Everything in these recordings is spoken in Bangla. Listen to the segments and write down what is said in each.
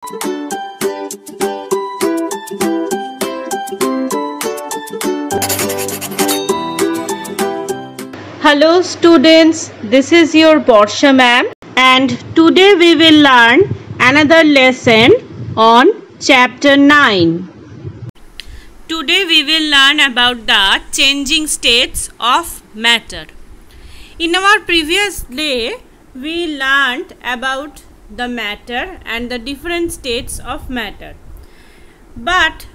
Hello students, this is your Borsha ma'am and today we will learn another lesson on chapter 9. Today we will learn about the changing states of matter. In our previous day we learned about the matter and the different states of matter. But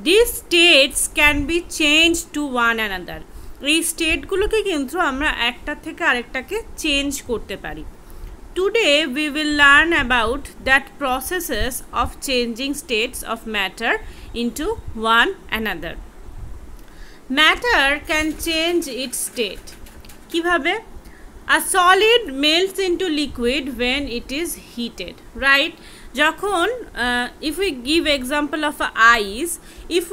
these states can be changed to one another. এই স্টেটগুলোকে কিন্তু আমরা একটা থেকে আরেকটাকে চেঞ্জ করতে পারি। Today we will learn about that processes of changing states of matter into one another. Matter can change its state. কিভাবে? A solid melts into liquid when it is heated, right? যখন if we give example of ice, if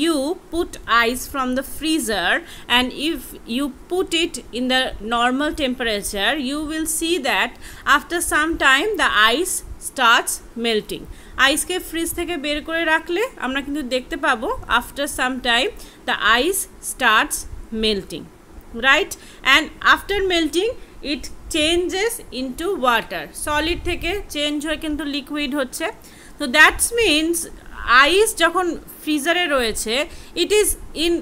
you put ice from the freezer and if you put it in the normal temperature, you will see that after some time the ice starts melting. Ice ke freeze থেকে বের করে রাখলে আমরা কিন্তু দেখতে পাবো after some time the ice starts melting, right? And after melting it changes into water. Solid থেকে চেঞ্জ হয়ে কিন্তু লিকুইড হচ্ছে। তো দ্যাটস মিনস আইস যখন ফ্রিজারে রয়েছে it is in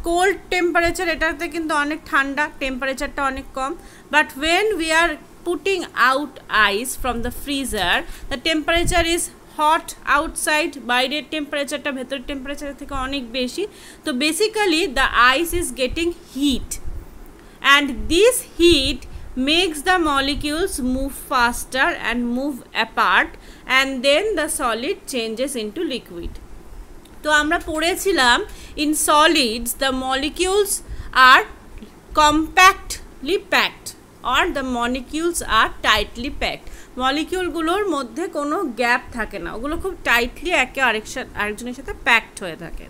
cold temperature, এটাতে কিন্তু অনেক ঠান্ডা, টেম্পারেচারটা অনেক কম। But when we are putting out ice from the freezer the temperature is hot outside, বাইরের টেম্পারেচারটা ভেতরের টেম্পারেচারের থেকে অনেক বেশি। তো basically the ice is getting heat and this heat makes the molecules move faster and move apart and then the solid changes into liquid. তো আমরা পড়েছিলাম in solids the molecules are compactly packed or the molecules are tightly packed. মলিকিউলগুলোর মধ্যে কোনো গ্যাপ থাকে না, ওগুলো খুব টাইটলি একে আরেকজনের সাথে প্যাকড হয়ে থাকে।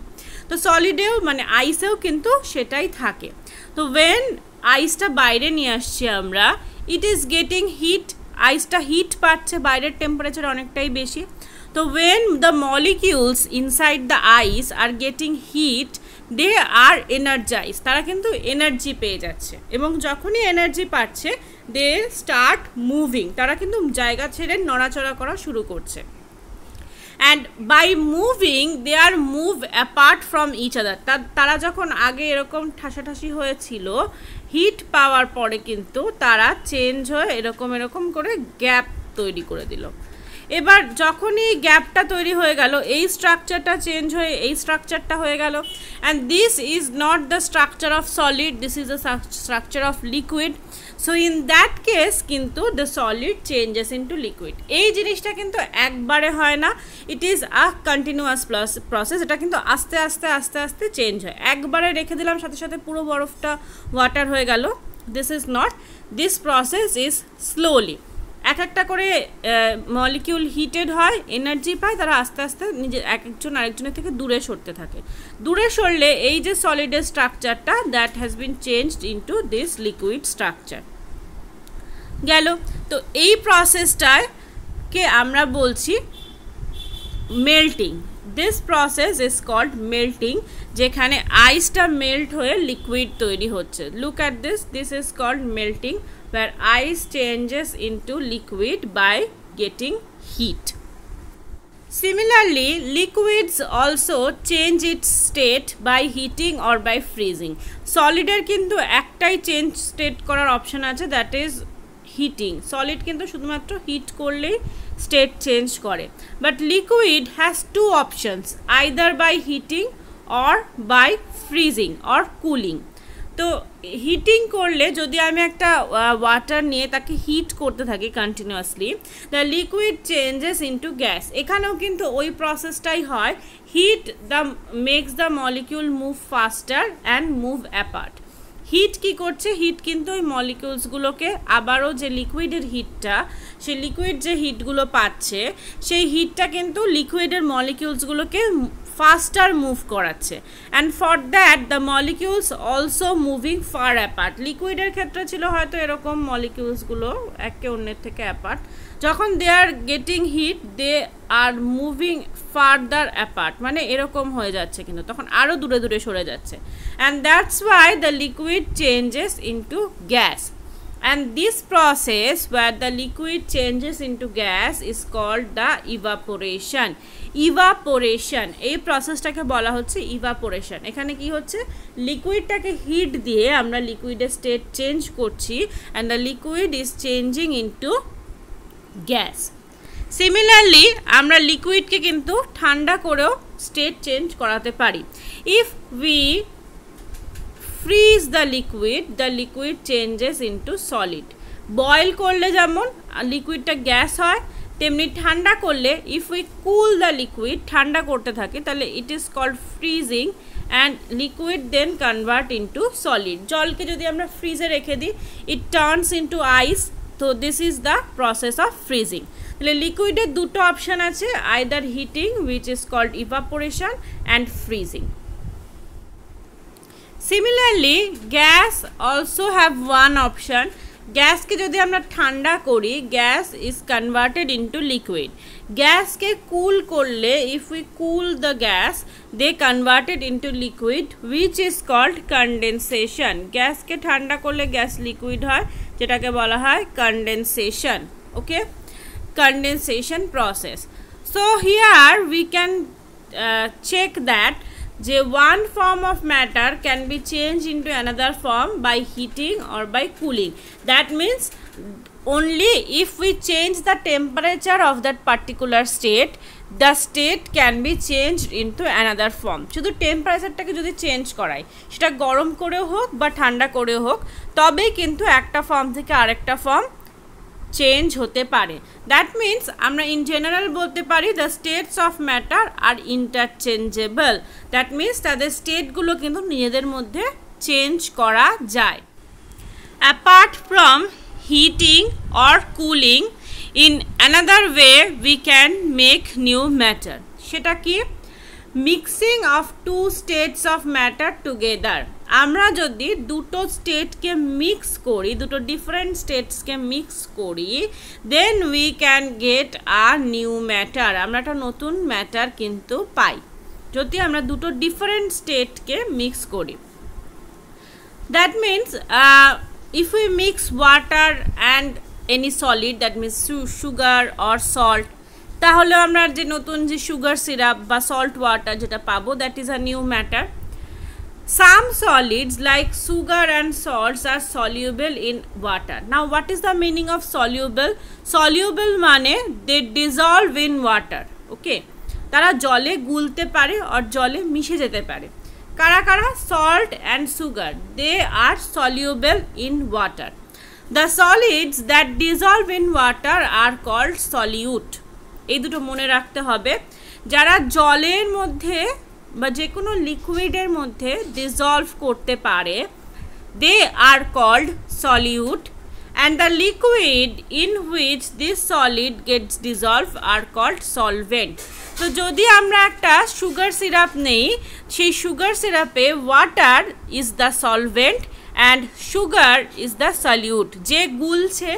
তো সলিডেও মানে আইসেও কিন্তু সেটাই থাকে। তো ওয়েন আইসটা বাইরে নিয়ে আসছি আমরা, ইট ইজ গেটিং হিট, আইসটা হিট পাচ্ছে, বাইরের টেম্পারেচার অনেকটাই বেশি। তো when the molecules inside the ice are getting heat they are energize, তারা কিন্তু এনার্জি পেয়ে যাচ্ছে এবং যখনই এনার্জি পাচ্ছে দে স্টার্ট মুভিং, তারা কিন্তু জায়গা ছেড়ে নড়াচড়া করা শুরু করছে। And by moving they are move apart from each other, তারা যখন আগে এরকম ঠাসাঠাসি হয়েছিল হিট পাওয়ার পরে কিন্তু তারা চেঞ্জ হয়ে এরকম করে গ্যাপ তৈরি করে দিল। এবার যখনই গ্যাপটা তৈরি হয়ে গেল এই স্ট্রাকচারটা চেঞ্জ হয়ে এই স্ট্রাকচারটা হয়ে গেল। And this is not the structure of solid, this is the structure of liquid. So in that case কিন্তু the solid changes into liquid. এই জিনিসটা কিন্তু একবারে হয় না, it is a continuous process, এটা কিন্তু আস্তে আস্তে আস্তে আস্তে চেঞ্জ হয়। একবারে রেখে দিলাম সাথে সাথে পুরো বরফটা ওয়াটার হয়ে গেল, this is not, this process is slowly. এক একটা করে মলিকিউল হিটেড হয়, এনার্জি পায়, তারা আস্তে আস্তে একজন আরেকজনের থেকে দূরে সরতে থাকে। দূরে সরলে এই যে সলিডের স্ট্রাকচারটা that has been changed into this liquid structure গেল। তো এই প্রসেসটাকে আমরা বলছি melting. This process is called melting, যেখানে আইসটা মেল্ট হয়ে লিকুইড তৈরি হচ্ছে। Look at this, this is called melting where ice changes into liquid by getting heat. Similarly, liquids also change its state by heating or by freezing. Solid এর কিন্তু একটাই চেঞ্জ স্টেট করার অপশন আছে, দ্যাট ইজ হিটিং। সলিড কিন্তু শুধুমাত্র হিট করলেই স্টেট চেঞ্জ করে, but liquid has two options, either by heating or by freezing or cooling. তো হিটিং করলে যদি আমি একটা ওয়াটার নিয়ে তাকে হিট করতে থাকি continuously, the liquid changes into gas. এখানেও কিন্তু ওই প্রসেসটাই হয়, heat the makes the molecule move faster and move apart. Heat কি করছে, হিট কিন্তু ওই মলিকিউলসগুলোকে আবারও যে লিকুইডের হিটটা, সেই লিকুইড যে হিটগুলো পাচ্ছে সেই হিটটা কিন্তু লিকুইডের মলিকিউলসগুলোকে ফাস্টার মুভ করাচ্ছে, and for that the molecules also moving far apart. লিকুইডের ক্ষেত্রে ছিল হয়তো এরকম মলিকিউলসগুলো একে অন্যের থেকে অ্যাপার্ট, যখন they are getting heat they are moving farther apart, মানে এরকম হয়ে যাচ্ছে কিন্তু তখন আরও দূরে দূরে সরে যাচ্ছে, and that's why the liquid changes into gas. And this process where the liquid changes into gas is called the evaporation. Evaporation এই প্রসেসটাকে বলা হচ্ছে evaporation। এখানে কি হচ্ছে, লিকুইডটাকে হিট দিয়ে আমরা লিকুইডের স্টেট চেঞ্জ করছি, and the liquid is changing into gas. Similarly আমরা লিকুইডকে কিন্তু ঠান্ডা করেও স্টেট চেঞ্জ করাতে পারি। If we freeze the liquid changes into solid. Boil করলে যেমন লিকুইডটা গ্যাস হয়, তেমনি ঠান্ডা করলে if we cool the liquid, ঠান্ডা করতে থাকে, তাহলে it is called freezing, and liquid then convert into solid. জলকে যদি আমরা ফ্রিজে রেখে দিই ইট টার্নস ইন্টু আইস, তো this is the process of freezing. তাহলে লিকুইডের দুটো অপশান আছে, either heating which is called evaporation and freezing. Similarly, gas also have one option. Gas के যদি আমরা ঠান্ডা করি, gas is converted into liquid. Gas के cool করলে, if we cool the gas, they converted into liquid, which is called condensation. Gas के ঠান্ডা করলে gas liquid হয়, যেটাকে বলা হয় condensation. Okay, condensation process. So here we can check that যে one form of matter can be changed into another form by heating or by cooling. That means only if we change the temperature of that particular state, the state can be changed into another form. শুধু টেম্পারেচারটাকে যদি চেঞ্জ করাই, সেটা গরম করেও হোক বা ঠান্ডা করেও হোক, তবেই কিন্তু একটা ফর্ম থেকে আরেকটা ফর্ম চেঞ্জ হতে পারে। দ্যাট মিন্স আমরা ইন জেনারেল বলতে পারি the states of matter are interchangeable. That means তাদের স্টেটগুলো কিন্তু নিজেদের মধ্যে চেঞ্জ করা যায়। Apart from heating or cooling, in another way we can make new matter. সেটা কি? Mixing of two states of matter together. আমরা যদি দুটো স্টেটকে মিক্স করি, দুটো ডিফারেন্ট স্টেটসকে মিক্স করি, then we can get a new matter. আমরা একটা নতুন ম্যাটার কিন্তু পাই যদি আমরা দুটো ডিফারেন্ট স্টেটকে মিক্স করি। That means if we mix water and any solid, that means sugar or salt, তাহলে আমরা যে নতুন যে সুগার সিরাপ বা সল্ট ওয়াটার যেটা পাবো, that is a new matter. Some solids like sugar and salts are soluble in water. Now what is the meaning of soluble? Soluble মানে they dissolve in water. Okay, তারা জলে গুলতে পারে আর জলে মিশে যেতে পারে। কারা কারা? Salt and sugar, they are soluble in water. The solids that dissolve in water are called solute. এই দুটো মনে রাখতে হবে। যারা জলের মধ্যে বা যে কোনো লিকুইডের মধ্যে ডিজলভ করতে পারে, they are called solute, and the liquid in which this solid gets dissolve are called solvent. তো যদি আমরা একটা সুগার সিরাপ নেই, সেই সুগার সিরাপে water is the solvent and sugar is the solute. যে গুলছে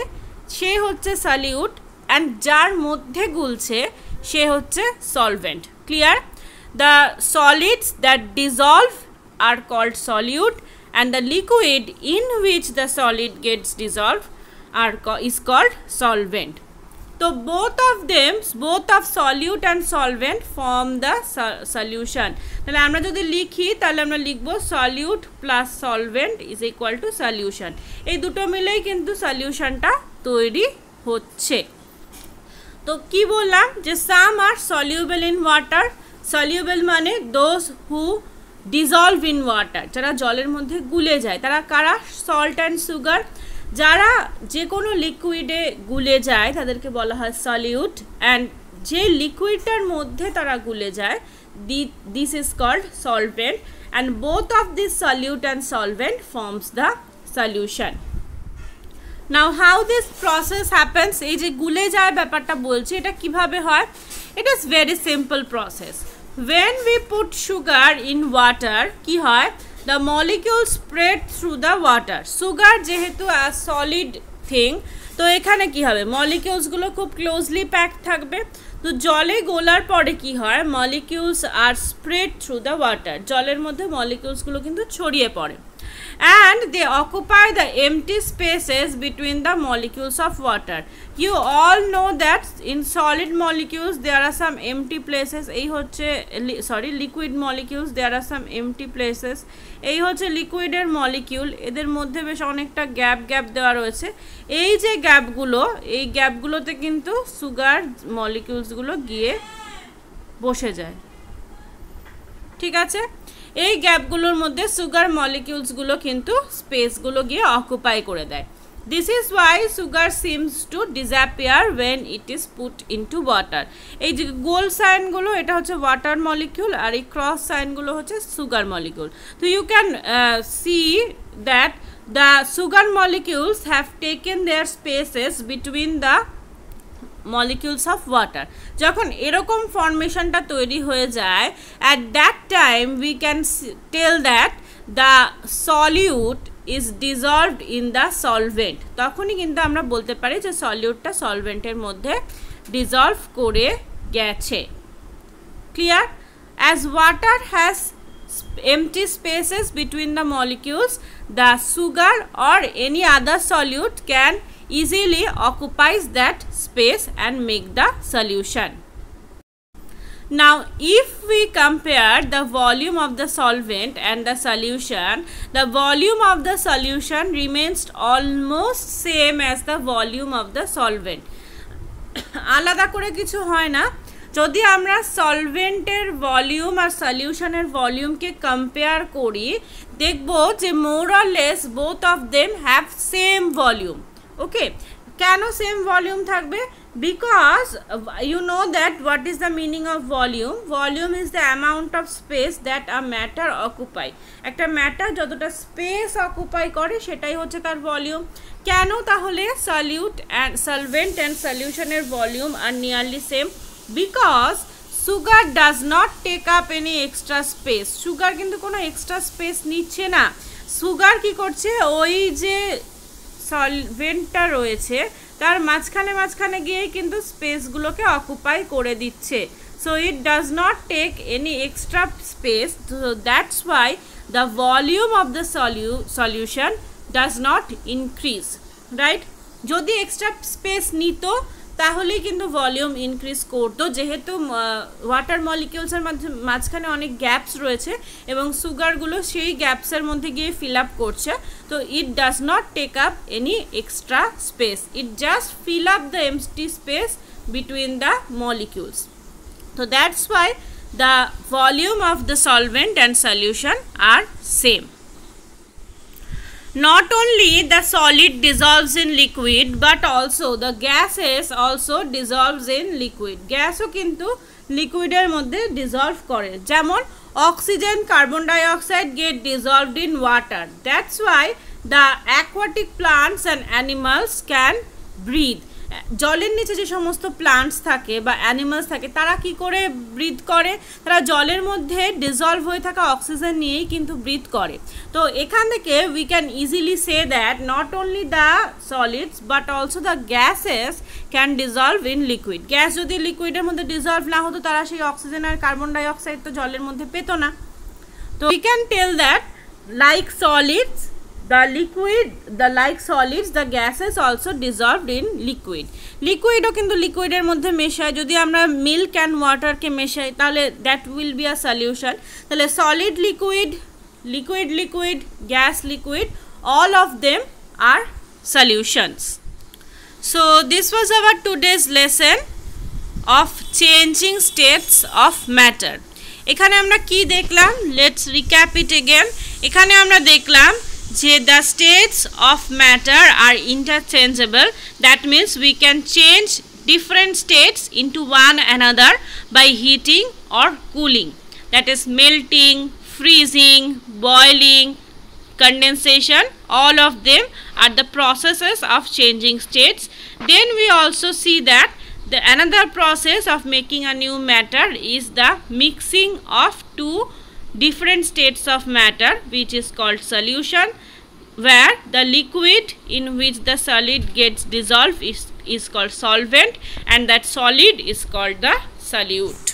সে হচ্ছে সলিউট, অ্যান্ড যার মধ্যে গুলছে সে হচ্ছে solvent. Clear? The solids that dissolve are called solute, and the liquid in which the solid gets dissolved is called solvent. So both of them, both of solute and solvent form the solution. তাহলে আমরা যদি লিখি তাহলে আমরা লিখব solute plus solvent is equal to solution. এই দুটো মিলেই কিন্তু সলিউশনটা তৈরি হচ্ছে। তো কি বললাম যে some are soluble in water. Soluble মানে those who dissolve in water, যারা জলের মধ্যে গুলে যায়। তারা কারা? Salt and sugar. যারা যে কোনো লিকুইডে গুলে যায় তাদেরকে বলা হয় সলিউট, অ্যান্ড যে লিকুইডটার মধ্যে তারা গুলে যায় this is called solvent, and both of this solute and solvent forms the solution. Now how this process happens, এই যে গুলে যায় ব্যাপারটা বলছি, এটা কিভাবে হয়? It is very simple process. when we put sugar in water কি হয় the molecules spread through the water sugar যেহেতু a solid thing তো এখানে কি হবে molecules গুলো খুব closely packed থাকবে তো জলে গোলার পরে কি হয় molecules are spread through the water জলের মধ্যে molecules গুলো কিন্তু ছড়িয়ে পড়ে and they occupy the empty spaces between the molecules of water you all know that in solid molecules there are some empty places ei hocche sorry liquid molecules there are some empty places ei hocche liquid er molecule eder moddhe besh onekta gap dewa royeche ei je gap gulote kintu sugar molecules gulo giye বসে যায় ঠিক আছে এই গ্যাপগুলোর মধ্যে সুগার মলিকিউলস গুলো কিন্তু স্পেস গুলো গিয়ে অকুপাই করে দেয় this is Y sugar seems to disappear when it is put into water এই যে গোল সাইন গুলো এটা হচ্ছে ওয়াটার মলিকিউল আর এই ক্রস সাইন গুলো হচ্ছে সুগার মলিকিউল তো you can see that the sugar molecules have taken their spaces between the molecules of water যখন এরকম ফরমেশনটা তৈরি হয়ে যায় at that time we can tell that the solute is dissolved in the solvent তখনই কিন্তু আমরা বলতে পারি যে সলিউটটা সলভেন্টের মধ্যে ডিসলভ করে গেছে clear as water has empty spaces between the molecules the sugar or any other solute can easily occupies that space and make the solution. Now if we compare the volume of the solvent and the solution the volume of the solution remains almost same as the volume of the solvent আলাদা করে কিছু হয় না যদি আমরা সলভেন্টের ভলিউম আর সলিউশনের ভলিউমকে কম্পেয়ার করি দেখব যে more or less both of them have same volume okay কেন সেম ভলিউম থাকবে because you know that what is the meaning of volume is the amount of space that a matter occupy একটা ম্যাটার যতটা স্পেস অকুপাই করে সেটাই হচ্ছে তার ভলিউম কেন তাহলে solvent and solution এর volume are nearly same because sugar does not take up any extra space sugar কিন্তু কোনো এক্সট্রা স্পেস নিচ্ছে না সুগার কি করছে ওই যে সলভেন্টটা রয়েছে তার মাঝখানে গিয়ে কিন্তু স্পেসগুলোকে অকুপাই করে দিচ্ছে so it does not take any extra space so that's why the volume of the solution does not increase right যদি এক্সট্রা স্পেস নিত তাহলেই কিন্তু ভলিউম ইনক্রিজ করতো যেহেতু ওয়াটার মলিকিউলসের মাঝখানে অনেক গ্যাপস রয়েছে এবং সুগারগুলো সেই গ্যাপসের মধ্যে গিয়ে ফিল আপ করছে তো it does not take up any extra space it just fill up the empty space between the molecules তো that's why the volume of the solvent and solution are same Not only the solid dissolves in liquid but also the gases also dissolves in liquid gas ও কিন্তু লিকুইডের মধ্যে ডিসলভ করে যেমন oxygen carbon dioxide get dissolved in water that's why the aquatic plants and animals can breathe জলের নিচে যে সমস্ত প্লান্টস থাকে বা অ্যানিমালস থাকে তারা কি করে ব্রিথ করে তারা জলের মধ্যে ডিসলভ হয়ে থাকা অক্সিজেন নিয়েই কিন্তু ব্রিথ করে তো এখান থেকে we can easily say that not only the solids but also the gases can dissolve in liquid gas যদি লিকুইডের মধ্যে ডিসলভ না হতো তারা সেই অক্সিজেন আর কার্বন ডাইঅক্সাইড তো জলের মধ্যে পেতো না তো we can tell that like solids like solids the gases also dissolved in liquid ও কিন্তু লিকুইডের মধ্যে মেশায় যদি আমরা মিল্ক অ্যান্ড ওয়াটারকে মেশাই তাহলে that will be a solution তাহলে solid liquid gas liquid all of them are solutions so this was our today's lesson of changing states of matter এখানে আমরা কি দেখলাম let's recap it again এখানে আমরা দেখলাম যে the states of matter are interchangeable that means we can change different states into one another by heating or cooling that is melting freezing boiling condensation all of them are the processes of changing states then we also see that The another process of making a new matter is the mixing of two different states of matter, which is called solution, where the liquid in which the solid gets dissolved is called solvent, and that solid is called the solute.